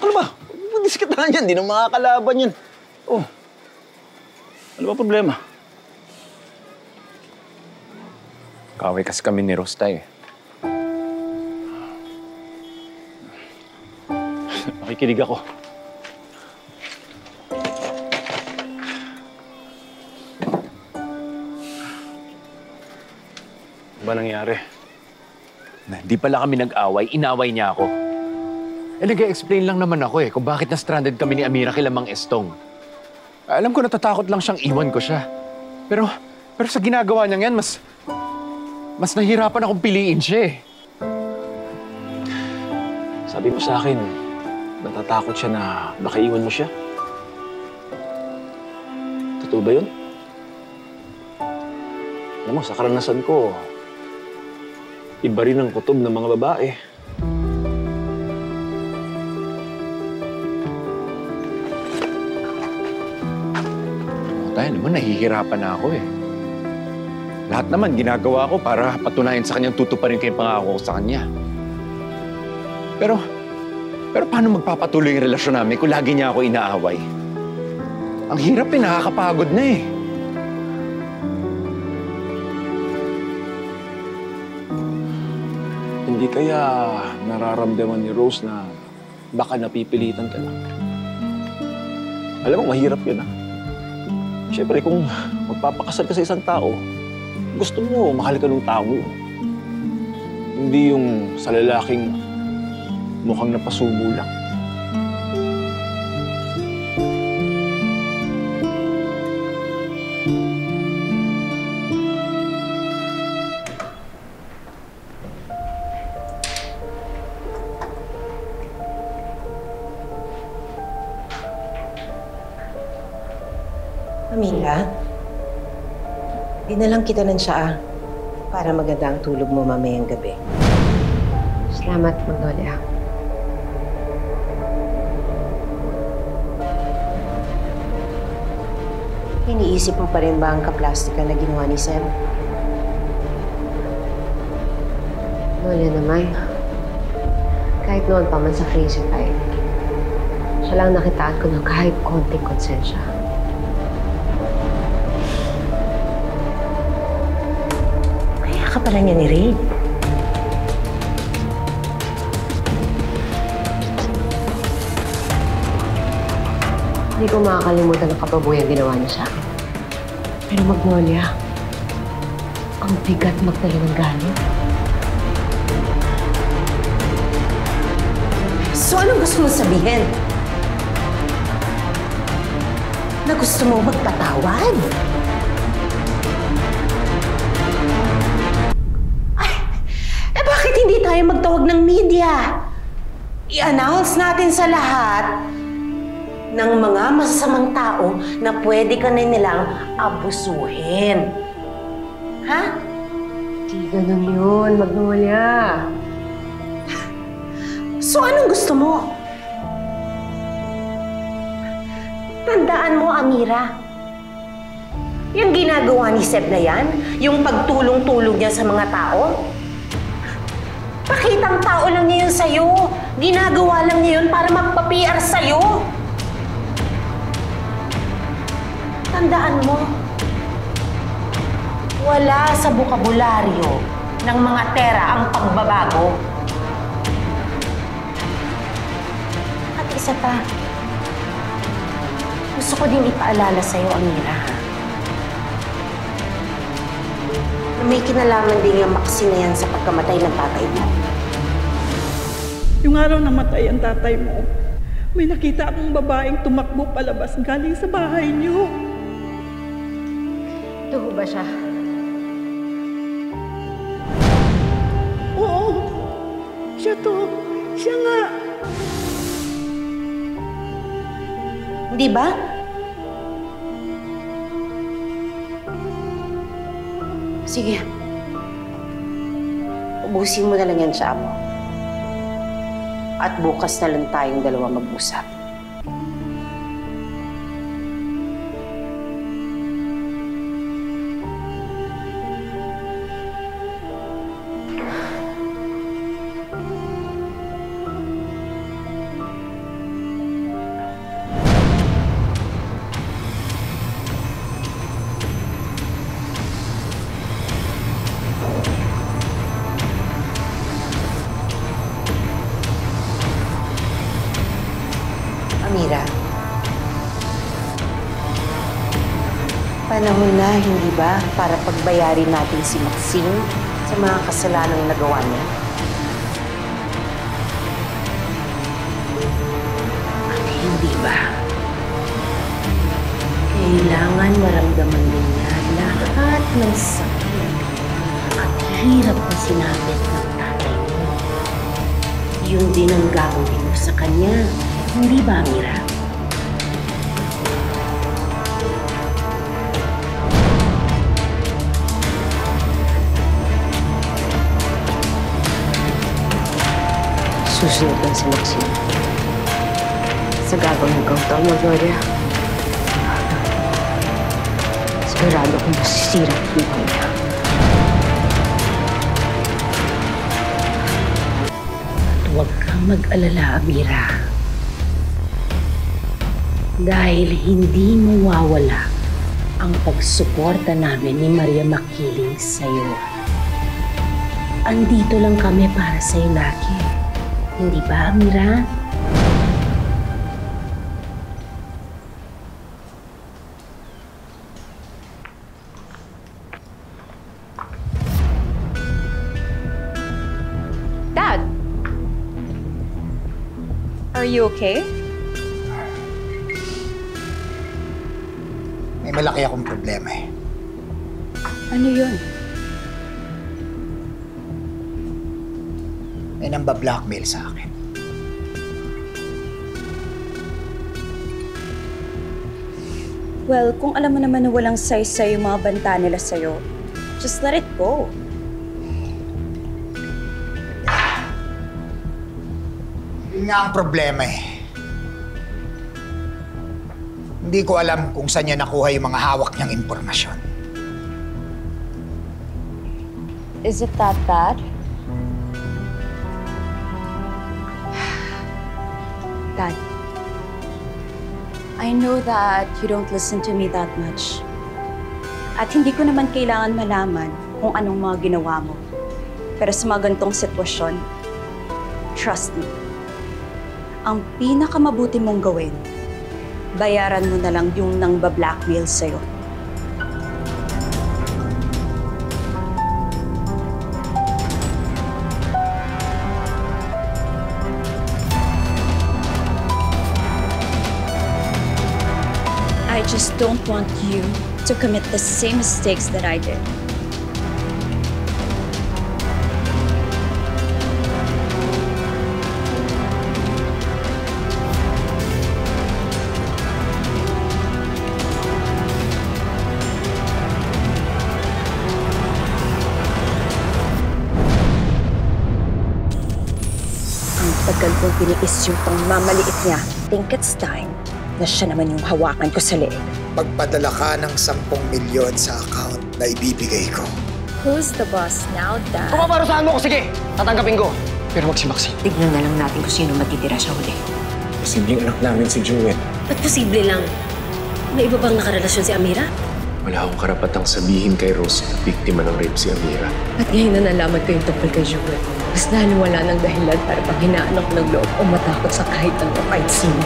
Ano ba? Diskitahan yan. Di na makakalaban yan. Oh. Ano ba problema? Kaway kasi kami ni Rose tayo. Nakikinig ako. Ano ba nangyari? Di pala kami nag-away, inaway niya ako. Nag-explain lang naman ako kung bakit na-stranded kami ni Amira kila Mang Estong. Alam ko natatakot lang siyang iwan ko siya. Pero sa ginagawa niya yan, mas nahihirapan akong piliin siya Sabi mo sa akin, natatakot siya na baka iwan mo siya. Totoo ba yun? Alam mo, sa karanasan ko, iba rin ang kutob ng mga babae. Tayo naman, nahihirapan na ako Lahat naman ginagawa ko para patunayan sa kanyang tutuparin ko yung pangako ko sa kanya. Pero paano magpapatuloy yung relasyon namin kung lagi niya ako inaaway? Ang hirap nakakapagod na Hindi kaya nararamdaman ni Rose na baka napipilitan ka lang? Alam mo, mahirap yun Siyempre, kung magpapakasal ka sa isang tao, gusto mo mahal ka ng tao yun. Hindi yung sa lalaking mukhang napasubo lang. Amira, dinalang kita ng tsaa para maganda ang tulog mo mamayang gabi. Salamat, Magnolia. Iniisip mo pa rin ba ang kaplastika na ginawa ni Sam? Magnolia naman. Kahit noon pa man sa crazy time, siya lang nakitaan ko ng kahit konting konsensya. Ka pala niya ni Ray. Hindi ko makakalimutan ang kapabuyang ginawa niya sa akin. Pero Magnolia, ang bigat magdala ng galing. So anong gusto mo sabihin? Na gusto mo magpatawad? Bakit hindi tayo magtawag ng media? I-announce natin sa lahat ng mga masasamang tao na pwede ka na nilang abusuhin. Ha? Di ganun yun, Magnolia. So anong gusto mo? Tandaan mo, Amira. Yung ginagawa ni Seb na yan, yung pagtulong-tulong niya sa mga tao, pakitang tao lang niya yun sa'yo. Ginagawa lang niya yun para magpa-PR sa'yo. Tandaan mo, wala sa bukabularyo ng mga tera ang pagbabago. At isa pa, gusto ko din ipaalala sa'yo, Amira, na may kinalaman din yung vaccine na yan sa pagkamatay ng tatay mo. Yung araw na matay ang tatay mo, may nakita akong babaeng tumakbo palabas galing sa bahay niyo. Ito ho ba siya? Oo, siya to. Siya nga. Di ba? Sige. Ubusin mo na lang yan sa amo. At bukas na lang tayong dalawa mag-usap. Panahon na, hindi ba? Para pagbayarin natin si Maxine sa mga kasalanang nagawa niya. At hindi ba? Kailangan maramdaman din niya lahat ng sakit at hirap na sinapit ng tatay mo. Yun din ang gagawin mo sa kanya. Hindi ba, Mira? Susunod lang si Maxine. Sa gagawin kong to, Magnolia. Sigurado kong masisira ang buhay niya. At huwag kang mag-alala, Mira. Dahil hindi mawawala ang pagsuporta namin ni Maria Makiling sa'yo. Andito lang kami para sa'yo lagi. Hindi ba, Mira? Dad! Are you okay? May malaki akong problema eh. Ano yun? May namba-blackmail sa akin. Well, kung alam mo naman na walang say-say yung mga banta nila sa'yo, just let it go. Yun nga ang problema eh. Hindi ko alam kung saan niya nakuha yung mga hawak niyang impormasyon. Is it that bad? Dad, I know that you don't listen to me that much. At hindi ko naman kailangan malaman kung anong mga ginawa mo. Pero sa mga ganitong sitwasyon, trust me, ang pinakamabuti mong gawin, bayaran mo na lang yung nang ba-blackmail sa'yo. I just don't want you to commit the same mistakes that I did. Ang tagal kong tiniis yung pangmamaliit niya. Think it's time na siya naman yung hawakan ko sa leeg. Magpadala ka ng 10 milyon sa account na ibibigay ko. Who's the boss now, Dad? Kung paparusahan mo ko, sige, tatanggapin ko. Pero wag si Maxine. Tignan na lang natin kung sino matitira sa huli. Posibleng anak namin si Jewel. Ba't posible lang? May iba bang nakarelasyon si Amira? Wala akong karapatang sabihin kay Rose na biktima ng rape si Amira. At ngayon na nalaman ko yung tungkol kay Jewel. Mas lalo wala ng dahilan para pang hinaan ako ng loob o matakot sa kahit anong kahit sino.